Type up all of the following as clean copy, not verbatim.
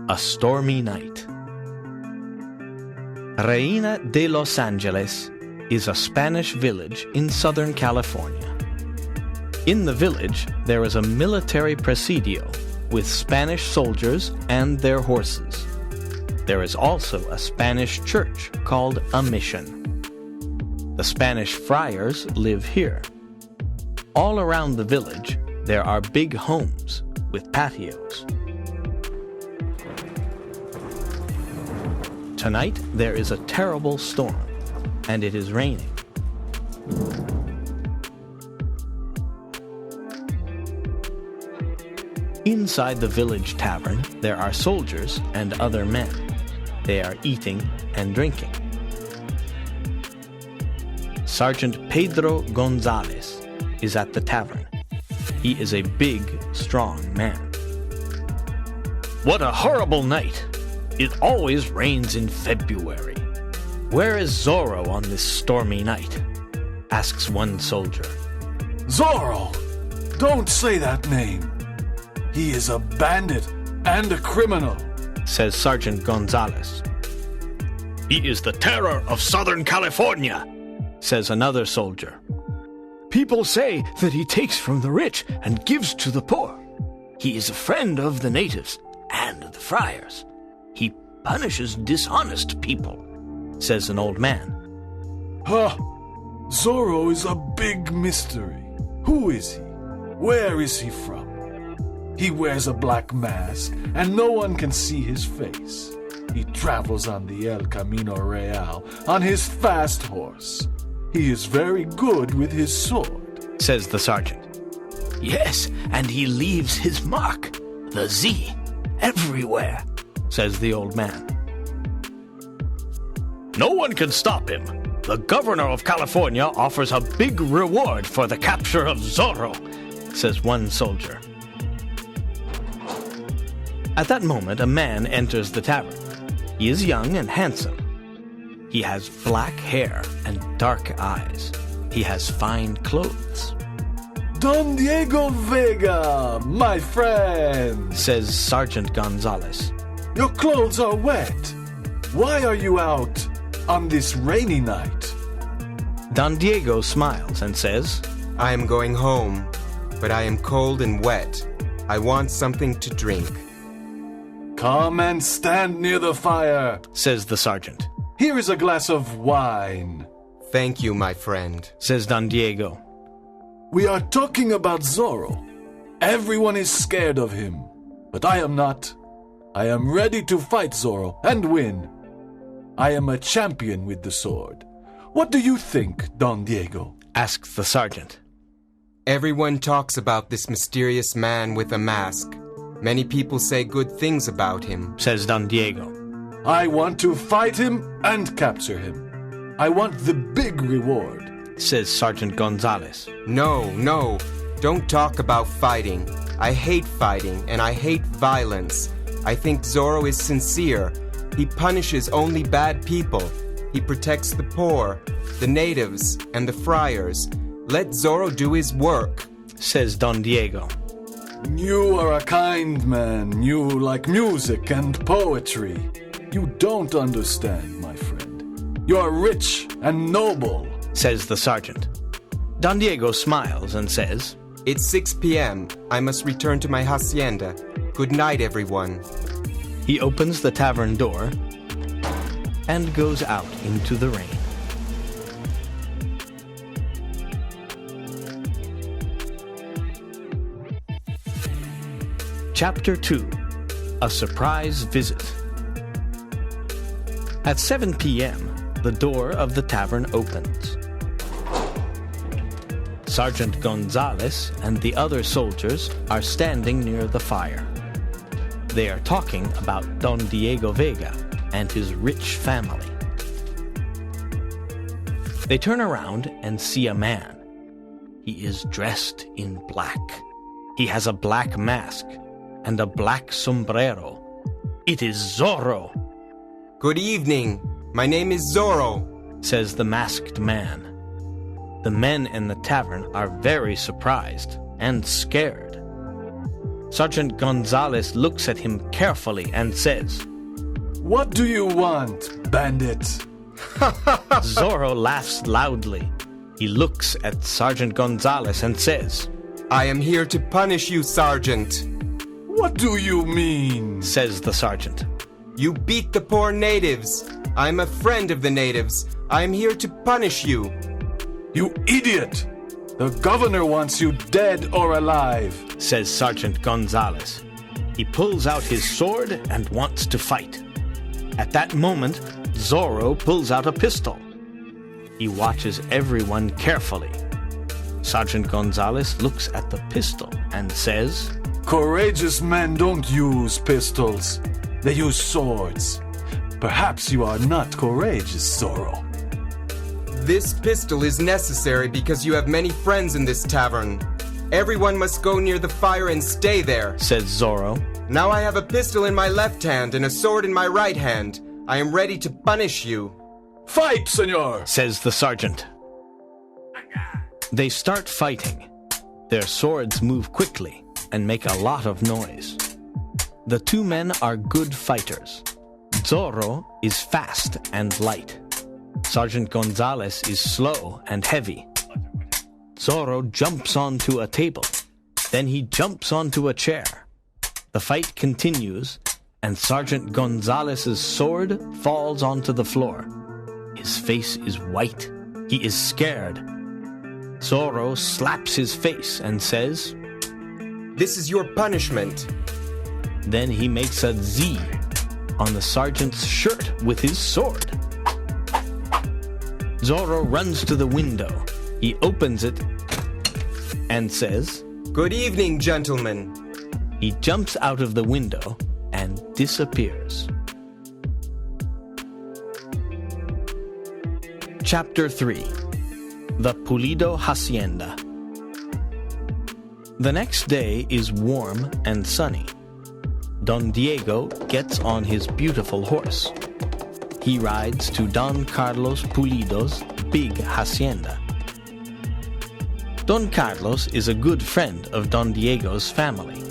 A stormy night. Reina de Los Angeles is a Spanish village in Southern California. In the village, there is a military presidio with Spanish soldiers and their horses. There is also a Spanish church called a mission. The Spanish friars live here. All around the village, there are big homes with patios. Tonight, there is a terrible storm, and it is raining. Inside the village tavern, there are soldiers and other men. They are eating and drinking. Sergeant Pedro Gonzalez is at the tavern. He is a big, strong man. What a horrible night! It always rains in February. Where is Zorro on this stormy night? Asks one soldier. Zorro! Don't say that name. He is a bandit and a criminal, says Sergeant Gonzalez. He is the terror of Southern California, says another soldier. People say that he takes from the rich and gives to the poor. He is a friend of the natives and the friars. He punishes dishonest people, says an old man. Zorro is a big mystery. Who is he? Where is he from? He wears a black mask, and no one can see his face. He travels on the El Camino Real on his fast horse. He is very good with his sword, says the sergeant. Yes, and he leaves his mark, the Z, everywhere, says the old man. No one can stop him. The governor of California offers a big reward for the capture of Zorro, says one soldier. At that moment, a man enters the tavern. He is young and handsome. He has black hair and dark eyes. He has fine clothes. Don Diego Vega, my friend, says Sergeant Gonzalez. Your clothes are wet. Why are you out on this rainy night? Don Diego smiles and says, I am going home, but I am cold and wet. I want something to drink. Come and stand near the fire, says the sergeant. Here is a glass of wine. Thank you, my friend, says Don Diego. We are talking about Zorro. Everyone is scared of him, but I am not. I am ready to fight Zorro and win. I am a champion with the sword. What do you think, Don Diego? Asks the sergeant. Everyone talks about this mysterious man with a mask. Many people say good things about him, says Don Diego. I want to fight him and capture him. I want the big reward, says Sergeant Gonzalez. No, don't talk about fighting. I hate fighting and I hate violence. I think Zorro is sincere. He punishes only bad people. He protects the poor, the natives, and the friars. Let Zorro do his work, says Don Diego. You are a kind man. You like music and poetry. You don't understand, my friend. You are rich and noble, says the sergeant. Don Diego smiles and says, It's 6 p.m. I must return to my hacienda. Good night, everyone. He opens the tavern door and goes out into the rain. Chapter 2. A Surprise Visit. At 7 p.m., the door of the tavern opens. Sergeant Gonzalez and the other soldiers are standing near the fire. They are talking about Don Diego Vega and his rich family. They turn around and see a man. He is dressed in black. He has a black mask and a black sombrero. It is Zorro. Good evening. My name is Zorro, says the masked man. The men in the tavern are very surprised and scared. Sergeant Gonzalez looks at him carefully and says, What do you want, bandit? Zorro laughs loudly. He looks at Sergeant Gonzalez and says, I am here to punish you, Sergeant. What do you mean? says the sergeant. You beat the poor natives. I'm a friend of the natives. I am here to punish you. You idiot! The governor wants you dead or alive, says Sergeant Gonzalez. He pulls out his sword and wants to fight. At that moment, Zorro pulls out a pistol. He watches everyone carefully. Sergeant Gonzalez looks at the pistol and says, Courageous men don't use pistols. They use swords. Perhaps you are not courageous, Zorro. This pistol is necessary because you have many friends in this tavern. Everyone must go near the fire and stay there, says Zorro. Now I have a pistol in my left hand and a sword in my right hand. I am ready to punish you. Fight, senor, says the sergeant. They start fighting. Their swords move quickly and make a lot of noise. The two men are good fighters. Zorro is fast and light. Sergeant Gonzalez is slow and heavy. Zorro jumps onto a table. Then he jumps onto a chair. The fight continues, and Sergeant Gonzalez's sword falls onto the floor. His face is white. He is scared. Zorro slaps his face and says, This is your punishment. Then he makes a Z on the sergeant's shirt with his sword. Zorro runs to the window. He opens it and says, Good evening, gentlemen. He jumps out of the window and disappears. Chapter 3. The Pulido Hacienda. The next day is warm and sunny. Don Diego gets on his beautiful horse. He rides to Don Carlos Pulido's big hacienda. Don Carlos is a good friend of Don Diego's family.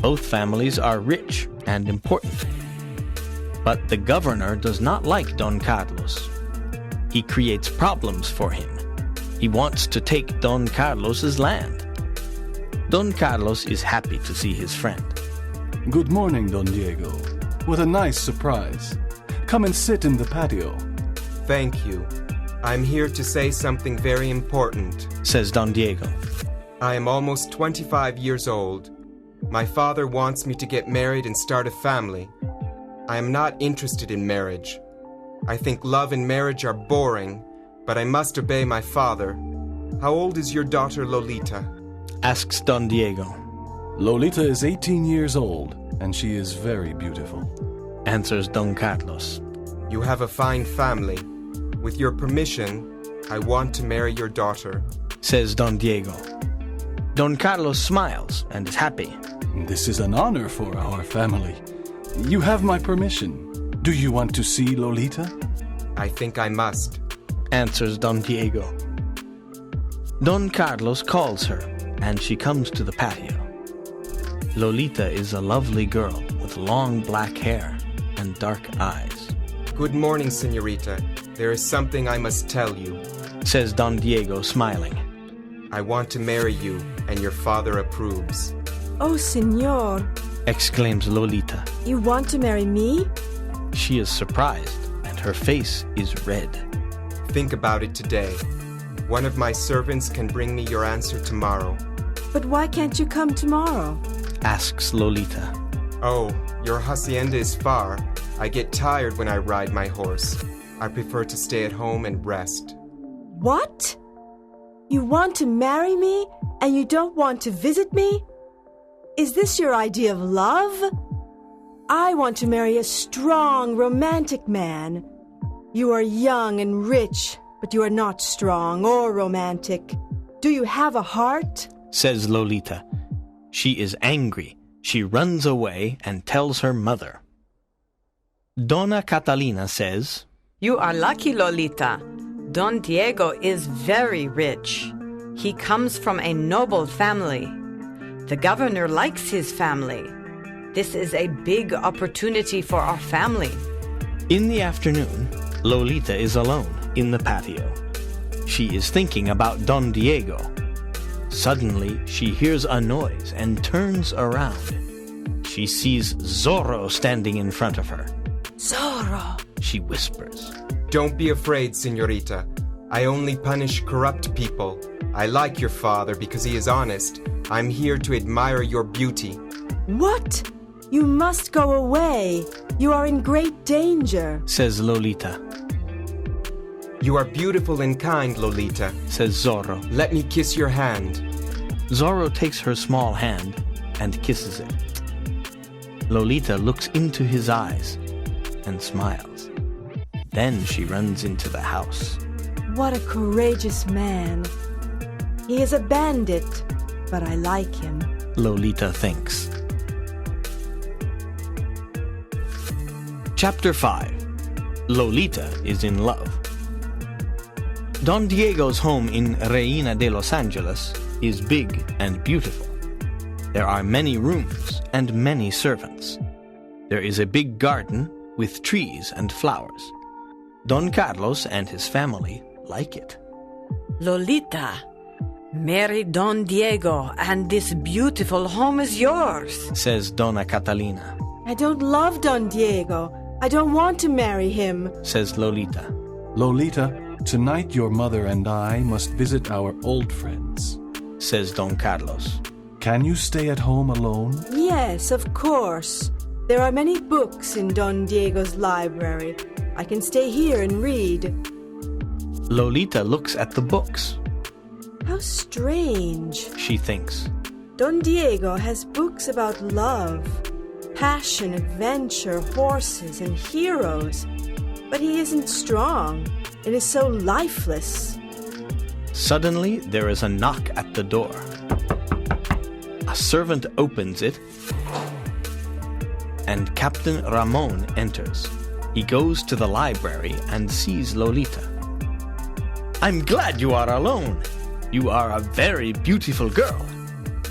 Both families are rich and important. But the governor does not like Don Carlos. He creates problems for him. He wants to take Don Carlos's land. Don Carlos is happy to see his friend. Good morning, Don Diego. What a nice surprise. Come and sit in the patio. Thank you. I'm here to say something very important, says Don Diego. I am almost 25 years old. My father wants me to get married and start a family. I am not interested in marriage. I think love and marriage are boring, but I must obey my father. How old is your daughter Lolita? Asks Don Diego. Lolita is 18 years old, and she is very beautiful, answers Don Carlos. You have a fine family. With your permission, I want to marry your daughter, says Don Diego. Don Carlos smiles and is happy. This is an honor for our family. You have my permission. Do you want to see Lolita? I think I must, answers Don Diego. Don Carlos calls her, and she comes to the patio. Lolita is a lovely girl with long black hair and dark eyes. Good morning, señorita. There is something I must tell you, says Don Diego, smiling. I want to marry you, and your father approves. Oh, senor, exclaims Lolita. You want to marry me? She is surprised, and her face is red. Think about it today. One of my servants can bring me your answer tomorrow. But why can't you come tomorrow? Asks Lolita. Oh, your hacienda is far. I get tired when I ride my horse. I prefer to stay at home and rest. What? You want to marry me and you don't want to visit me? Is this your idea of love? I want to marry a strong, romantic man. You are young and rich, but you are not strong or romantic. Do you have a heart? Says Lolita. She is angry. She runs away and tells her mother. Dona Catalina says, You are lucky, Lolita. Don Diego is very rich. He comes from a noble family. The governor likes his family. This is a big opportunity for our family. In the afternoon, Lolita is alone in the patio. She is thinking about Don Diego. Suddenly, she hears a noise and turns around. She sees Zorro standing in front of her. Zorro! She whispers. Don't be afraid, señorita. I only punish corrupt people. I like your father because he is honest. I'm here to admire your beauty. What? You must go away. You are in great danger, Says Lolita. You are beautiful and kind, Lolita. Says Zorro. Let me kiss your hand. Zorro takes her small hand and kisses it. Lolita looks into his eyes and smiles. Then she runs into the house. What a courageous man. He is a bandit, but I like him. Lolita thinks. Chapter 5. Lolita is in love. Don Diego's home in Reina de Los Angeles is big and beautiful. There are many rooms and many servants. There is a big garden with trees and flowers. Don Carlos and his family like it. Lolita, marry Don Diego and this beautiful home is yours. Says Dona Catalina. I don't love Don Diego. I don't want to marry him. Says Lolita. Lolita, tonight your mother and I must visit our old friends. Says Don Carlos. Can you stay at home alone? Yes, of course. There are many books in Don Diego's library. I can stay here and read. Lolita looks at the books. How strange. She thinks. Don Diego has books about love, passion, adventure, horses, and heroes. But he isn't strong and is so lifeless. Suddenly, there is a knock at the door. A servant opens it, and Captain Ramon enters. He goes to the library and sees Lolita. I'm glad you are alone. You are a very beautiful girl.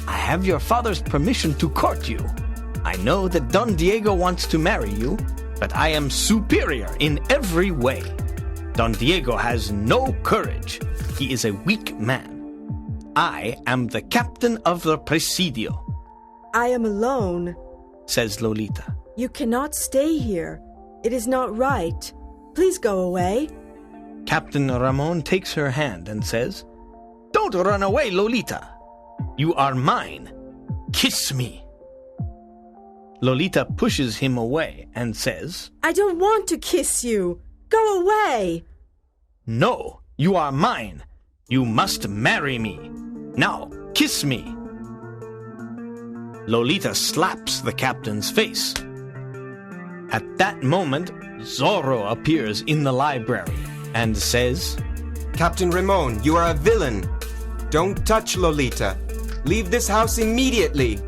I have your father's permission to court you. I know that Don Diego wants to marry you, but I am superior in every way. Don Diego has no courage. He is a weak man. I am the captain of the Presidio, I am alone. says Lolita. You cannot stay here. It is not right. Please go away. Captain Ramon takes her hand and says, Don't run away, Lolita. You are mine. Kiss me. Lolita pushes him away and says, I don't want to kiss you. Go away. No, you are mine. You must marry me. Now, kiss me. Lolita slaps the captain's face. At that moment, Zorro appears in the library and says, Captain Ramon, you are a villain. Don't touch Lolita. Leave this house immediately.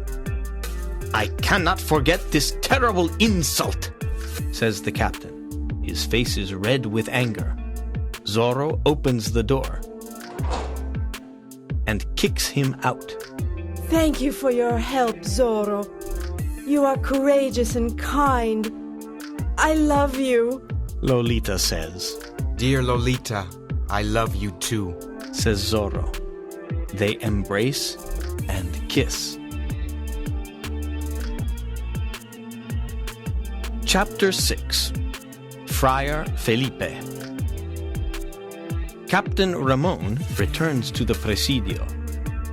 I cannot forget this terrible insult, says the captain. His face is red with anger. Zorro opens the door and kicks him out. Thank you for your help, Zorro. You are courageous and kind. I love you, Lolita says. Dear Lolita, I love you too. Says Zorro. They embrace and kiss. Chapter 6. Friar Felipe. Captain Ramon returns to the Presidio.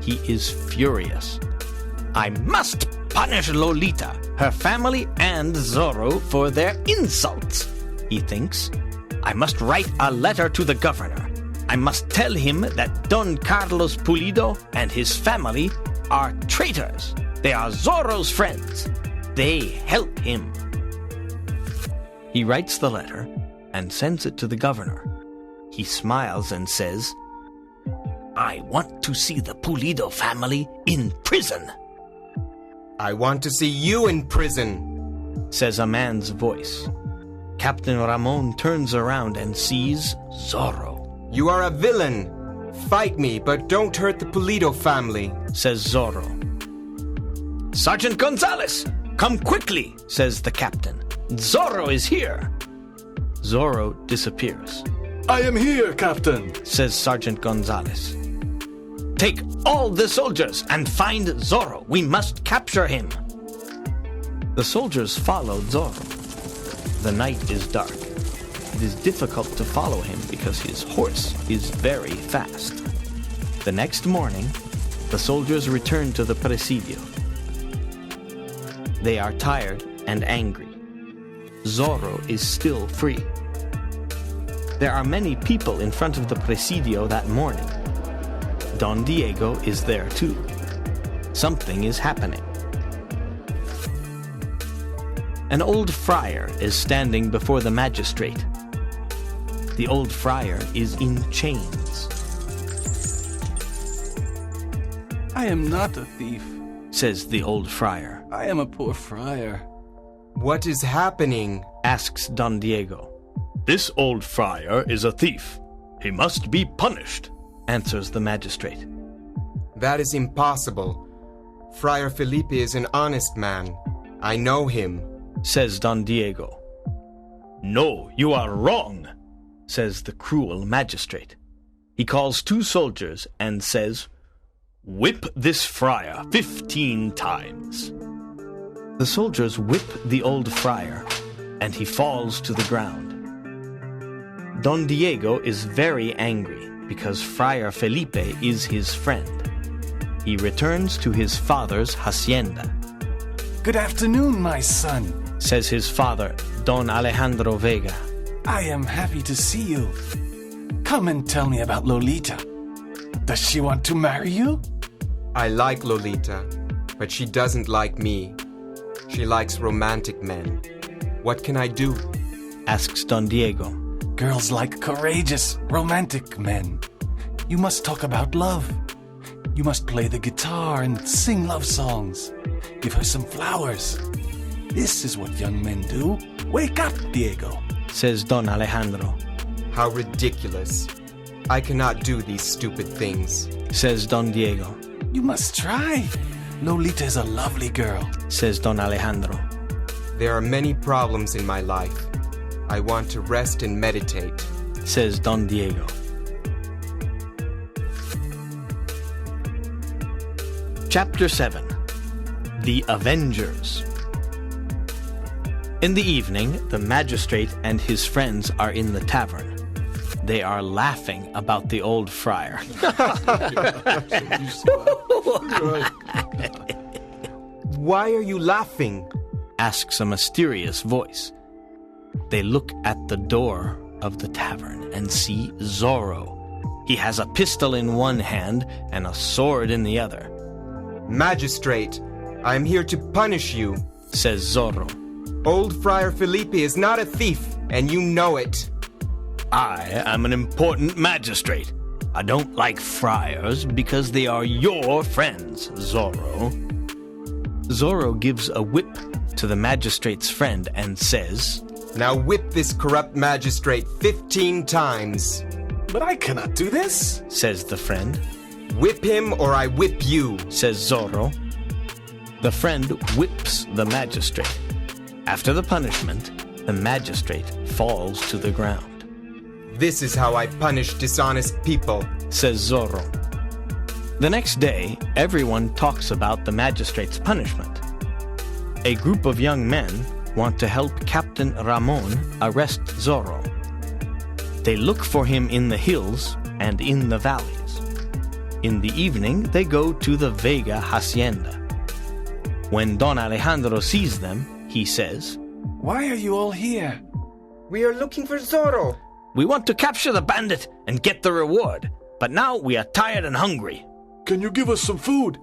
He is furious. I must punish Lolita, her family, and Zorro for their insults, he thinks. I must write a letter to the governor. I must tell him that Don Carlos Pulido and his family are traitors. They are Zorro's friends. They help him. He writes the letter and sends it to the governor. He smiles and says, I want to see the Pulido family in prison. I want to see you in prison, says a man's voice. Captain Ramon turns around and sees Zorro. You are a villain. Fight me, but don't hurt the Pulido family, says Zorro. Sergeant Gonzalez, come quickly, says the captain. Zorro is here. Zorro disappears. I am here, Captain, says Sergeant Gonzalez. Take all the soldiers and find Zorro. We must capture him. The soldiers follow Zorro. The night is dark. It is difficult to follow him because his horse is very fast. The next morning, the soldiers return to the Presidio. They are tired and angry. Zorro is still free. There are many people in front of the Presidio that morning. Don Diego is there too. Something is happening. An old friar is standing before the magistrate. The old friar is in chains. I am not a thief, says the old friar. I am a poor friar. What is happening? Asks Don Diego. This old friar is a thief. He must be punished, answers the magistrate. That is impossible. Friar Felipe is an honest man. I know him, says Don Diego. No, you are wrong, says the cruel magistrate. He calls 2 soldiers and says, whip this friar 15 times. The soldiers whip the old friar, and he falls to the ground. Don Diego is very angry because Friar Felipe is his friend. He returns to his father's hacienda. Good afternoon, my son, says his father, Don Alejandro Vega. I am happy to see you. Come and tell me about Lolita. Does she want to marry you? I like Lolita, but she doesn't like me. She likes romantic men. What can I do? Asks Don Diego. Girls like courageous, romantic men. You must talk about love. You must play the guitar and sing love songs. Give her some flowers. This is what young men do. Wake up, Diego, says Don Alejandro. How ridiculous. I cannot do these stupid things, says Don Diego. You must try. Lolita is a lovely girl, says Don Alejandro. There are many problems in my life. I want to rest and meditate, says Don Diego. Chapter 7. The Avengers. In the evening, the magistrate and his friends are in the tavern. They are laughing about the old friar. Why are you laughing? Asks a mysterious voice. They look at the door of the tavern and see Zorro. He has a pistol in one hand and a sword in the other. Magistrate, I am here to punish you, says Zorro. Old Friar Felipe is not a thief, and you know it. I am an important magistrate. I don't like friars because they are your friends, Zorro. Zorro gives a whip to the magistrate's friend and says, Now whip this corrupt magistrate 15 times. But I cannot do this, says the friend. Whip him or I whip you, says Zorro. The friend whips the magistrate. After the punishment, the magistrate falls to the ground. This is how I punish dishonest people, says Zorro. The next day, everyone talks about the magistrate's punishment. A group of young men want to help Captain Ramon arrest Zorro. They look for him in the hills and in the valleys. In the evening, they go to the Vega hacienda. When Don Alejandro sees them, he says, Why are you all here? We are looking for Zorro. We want to capture the bandit and get the reward, but now we are tired and hungry. Can you give us some food?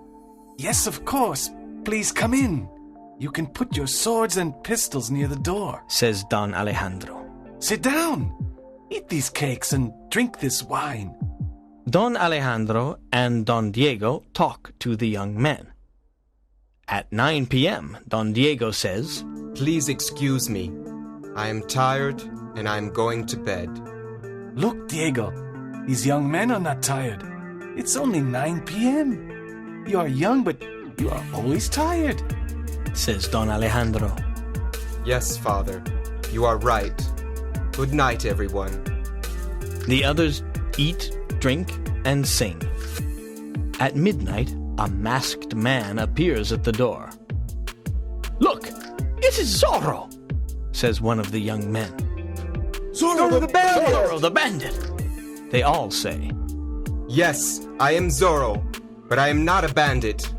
Yes, of course. Please come in. You can put your swords and pistols near the door, says Don Alejandro. Sit down. Eat these cakes and drink this wine. Don Alejandro and Don Diego talk to the young men. At 9 p.m., Don Diego says, Please excuse me. I am tired and I am going to bed. Look, Diego, these young men are not tired. It's only 9 p.m. You are young, but you are always tired. says Don Alejandro. Yes, Father, you are right. Good night, everyone. The others eat, drink, and sing. At midnight, a masked man appears at the door. Look, it is Zorro, says one of the young men. Zorro the bandit! Zorro the bandit. They all say, Yes, I am Zorro, but I am not a bandit.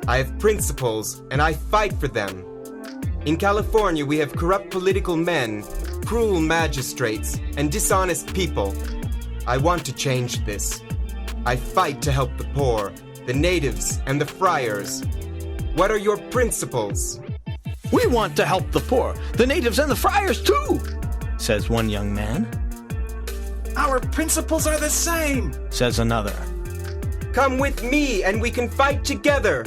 I have principles, and I fight for them. In California, we have corrupt political men, cruel magistrates, and dishonest people. I want to change this. I fight to help the poor, the natives, and the friars. What are your principles? We want to help the poor, the natives, and the friars too, says one young man. Our principles are the same, Says another. Come with me and we can fight together.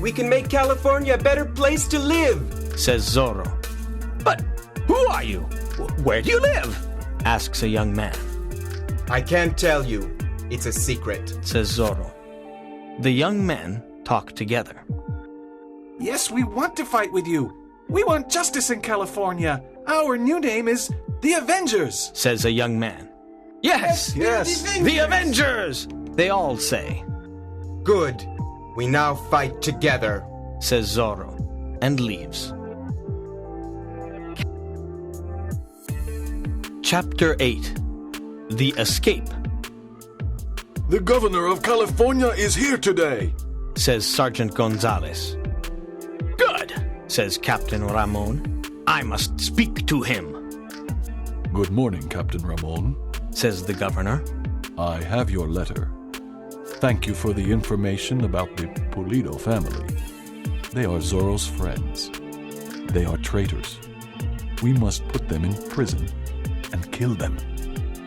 We can make California a better place to live, Says Zorro. But who are you? Where do you live? Asks a young man. I can't tell you. It's a secret. Says Zorro. The young men talk together. Yes, we want to fight with you. We want justice in California. Our new name is the Avengers. Says a young man. Yes, Yes. the Avengers. They all say. Good. We now fight together. Says Zorro, and leaves. Chapter 8. The Escape. The governor of California is here today. Says Sergeant Gonzalez. Good. Says Captain Ramon. I must speak to him. Good morning, Captain Ramon. Says the governor. I have your letter. Thank you for the information about the Pulido family. They are Zorro's friends. They are traitors. We must put them in prison and kill them.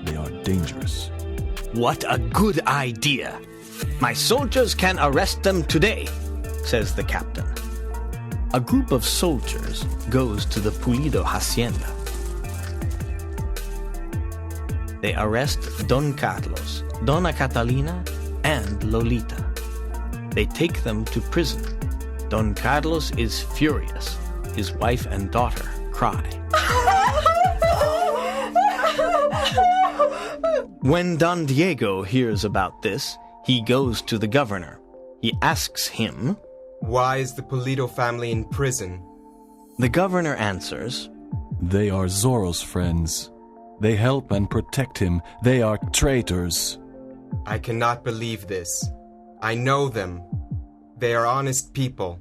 They are dangerous. What a good idea. My soldiers can arrest them today. Says the captain. A group of soldiers goes to the Pulido hacienda. They arrest Don Carlos, Dona Catalina, and Lolita. They take them to prison. Don Carlos is furious. His wife and daughter cry. When Don Diego hears about this, he goes to the governor. He asks him, Why is the Pulido family in prison? The governor answers, They are Zorro's friends. They help and protect him. They are traitors. I cannot believe this. I know them. They are honest people.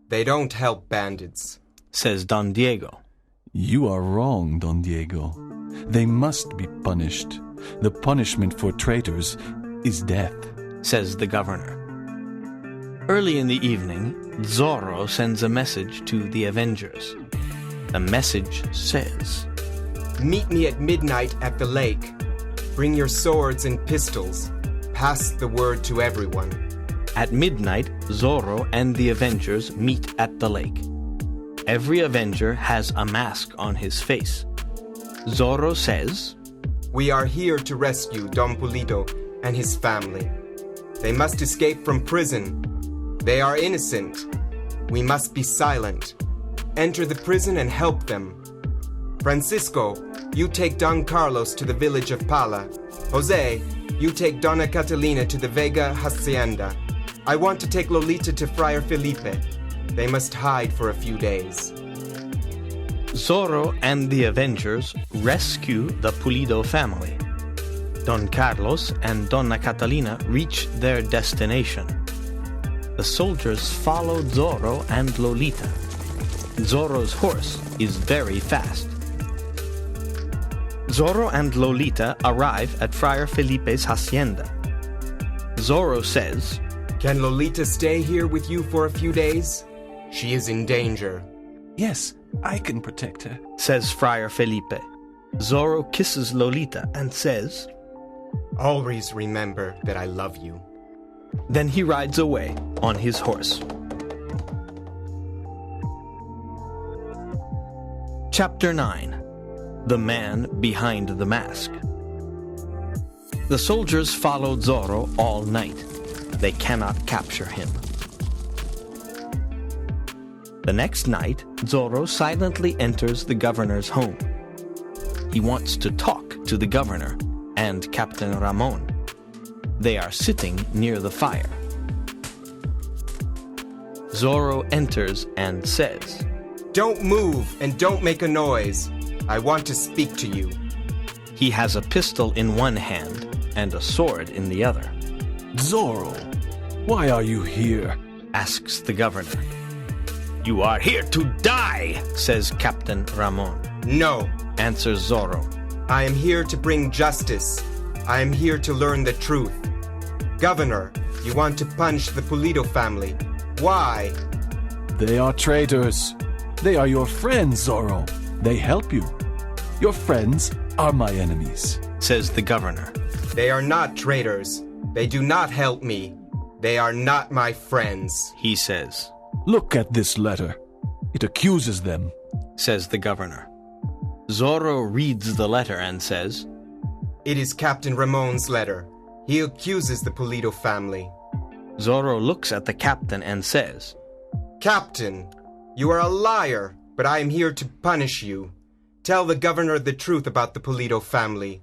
They don't help bandits. Says Don Diego. You are wrong, Don Diego. They must be punished. The punishment for traitors is death. Says the governor. Early in the evening, Zorro sends a message to the Avengers. The message says, Meet me at midnight at the lake. Bring your swords and pistols. Pass the word to everyone. At midnight, Zorro and the Avengers meet at the lake. Every Avenger has a mask on his face. Zorro says, We are here to rescue Don Pulido and his family. They must escape from prison. They are innocent. We must be silent. Enter the prison and help them. Francisco, you take Don Carlos to the village of Pala. Jose, you take Dona Catalina to the Vega Hacienda. I want to take Lolita to Friar Felipe. They must hide for a few days. Zorro and the Avengers rescue the Pulido family. Don Carlos and Dona Catalina reach their destination. The soldiers follow Zorro and Lolita. Zorro's horse is very fast. Zorro and Lolita arrive at Friar Felipe's hacienda. Zorro says, Can Lolita stay here with you for a few days? She is in danger. Yes, I can protect her. says Friar Felipe. Zorro kisses Lolita and says, Always remember that I love you. Then he rides away on his horse. Chapter 9. The Man Behind the Mask. The soldiers follow Zorro all night. They cannot capture him. The next night, Zorro silently enters the governor's home. He wants to talk to the governor and Captain Ramon. They are sitting near the fire. Zorro enters and says, Don't move and don't make a noise. I want to speak to you. He has a pistol in one hand and a sword in the other. Zorro, why are you here? Asks the governor. You are here to die, Says Captain Ramon. No, Answers Zorro. I am here to bring justice. I am here to learn the truth. Governor, you want to punish the Pulido family. Why? They are traitors. They are your friends, Zorro. They help you. Your friends are my enemies. Says the governor. They are not traitors. They do not help me. They are not my friends. He says. Look at this letter. It accuses them. Says the governor. Zorro reads the letter and says, It is Captain Ramon's letter. He accuses the Pulido family. Zorro looks at the captain and says, Captain, you are a liar, but I am here to punish you. Tell the governor the truth about the Pulido family.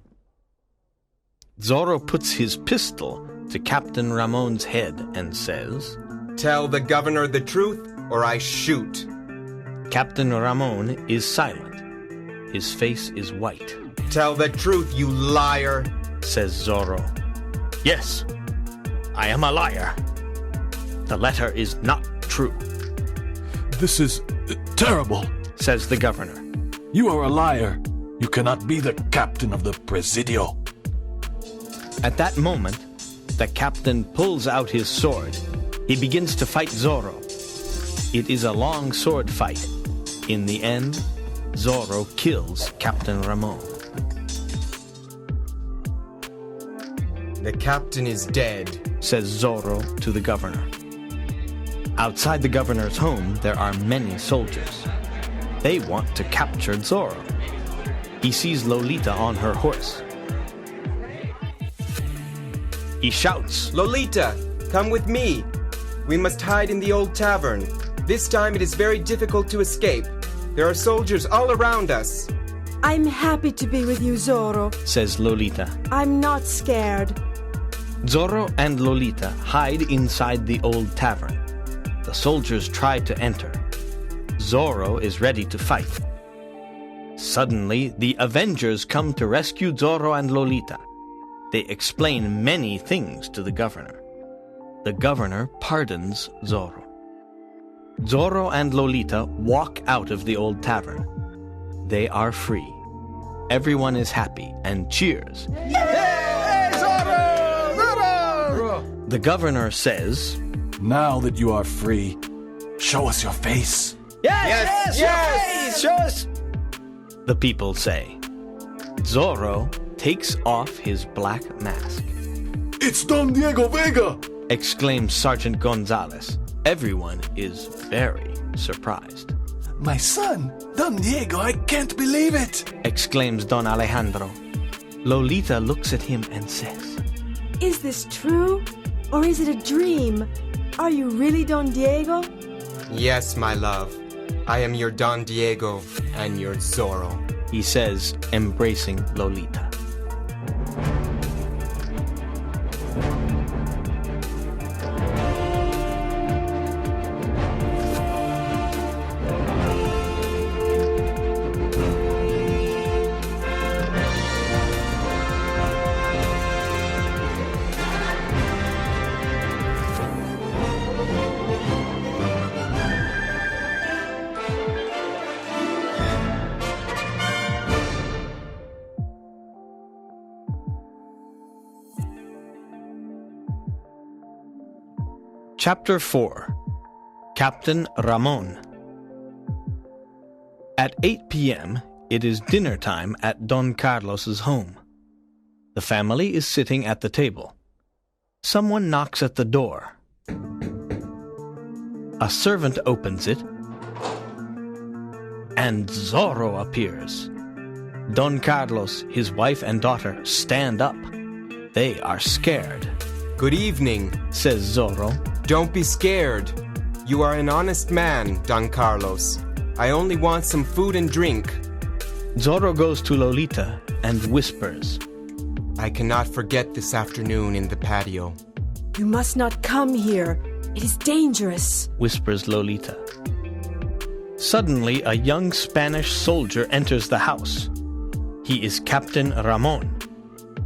Zorro puts his pistol to Captain Ramon's head and says, Tell the governor the truth, or I shoot. Captain Ramon is silent. His face is white. Tell the truth, you liar, Says Zorro. Yes, I am a liar. The letter is not true. This is terrible. Says the governor. You are a liar. You cannot be the captain of the Presidio. At that moment, the captain pulls out his sword. He begins to fight Zorro. It is a long sword fight. In the end, Zorro kills Captain Ramon. The captain is dead, Says Zorro to the governor. Outside the governor's home, there are many soldiers. They want to capture Zorro. He sees Lolita on her horse. He shouts, Lolita, come with me. We must hide in the old tavern. This time it is very difficult to escape. There are soldiers all around us. I'm happy to be with you, Zorro. Says Lolita. I'm not scared. Zorro and Lolita hide inside the old tavern. The soldiers try to enter. Zorro is ready to fight. Suddenly, the Avengers come to rescue Zorro and Lolita. They explain many things to the governor. The governor pardons Zorro. Zorro and Lolita walk out of the old tavern. They are free. Everyone is happy and cheers. Hey, Zorro! Zorro! The governor says, Now that you are free, show us your face. Yes! Show us. the people say. Zorro takes off his black mask. It's Don Diego Vega! Exclaims Sergeant Gonzalez. Everyone is very surprised. My son, Don Diego, I can't believe it! Exclaims Don Alejandro. Lolita looks at him and says, Is this true? Or is it a dream? Are you really Don Diego? Yes, my love. I am your Don Diego and your Zorro. he says, embracing Lolita. Chapter 4. Captain Ramon. At 8 p.m., it is dinner time at Don Carlos's home. The family is sitting at the table. Someone knocks at the door. A servant opens it, and Zorro appears. Don Carlos, his wife and daughter stand up. They are scared. Good evening, Says Zorro. Don't be scared. You are an honest man, Don Carlos. I only want some food and drink. Zorro goes to Lolita and whispers. I cannot forget this afternoon in the patio. You must not come here. It is dangerous, whispers Lolita. Suddenly, a young Spanish soldier enters the house. He is Captain Ramon.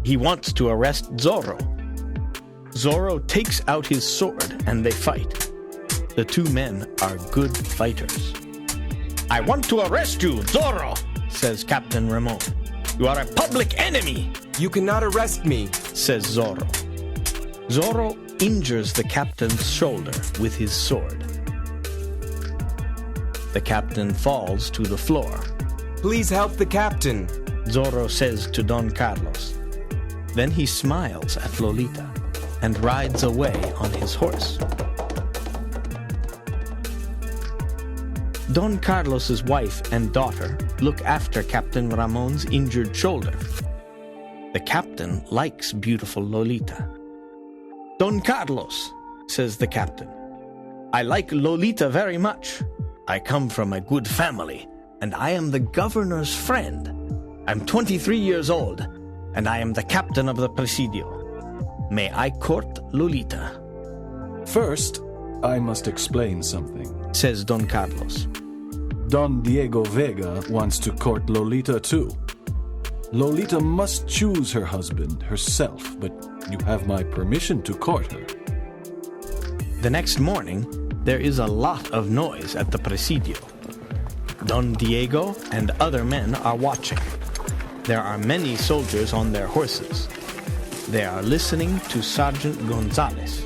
He wants to arrest Zorro. Zorro takes out his sword and they fight. The two men are good fighters. I want to arrest you, Zorro, says Captain Ramon. You are a public enemy. You cannot arrest me, says Zorro. Zorro injures the captain's shoulder with his sword. The captain falls to the floor. Please help the captain, Zorro says to Don Carlos. Then he smiles at Lolita and rides away on his horse. Don Carlos's wife and daughter look after Captain Ramon's injured shoulder. The captain likes beautiful Lolita. Don Carlos, says the captain, I like Lolita very much. I come from a good family, and I am the governor's friend. I'm 23 years old, and I am the captain of the Presidio. May I court Lolita? First, I must explain something, says Don Carlos. Don Diego Vega wants to court Lolita too. Lolita must choose her husband herself, but you have my permission to court her. The next morning, there is a lot of noise at the Presidio. Don Diego and other men are watching. There are many soldiers on their horses. They are listening to Sergeant Gonzalez.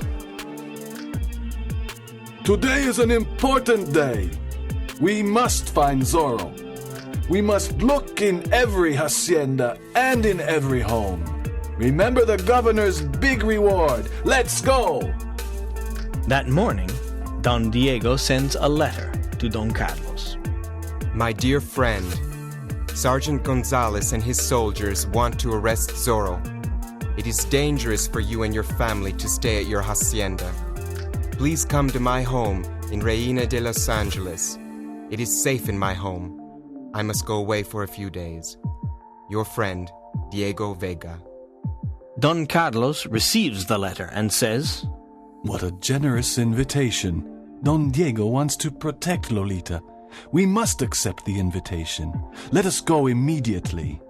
Today is an important day. We must find Zorro. We must look in every hacienda and in every home. Remember the governor's big reward. Let's go! That morning, Don Diego sends a letter to Don Carlos. My dear friend, Sergeant Gonzalez and his soldiers want to arrest Zorro. It is dangerous for you and your family to stay at your hacienda. Please come to my home in Reina de Los Angeles. It is safe in my home. I must go away for a few days. Your friend, Diego Vega. Don Carlos receives the letter and says, What a generous invitation. Don Diego wants to protect Lolita. We must accept the invitation. Let us go immediately.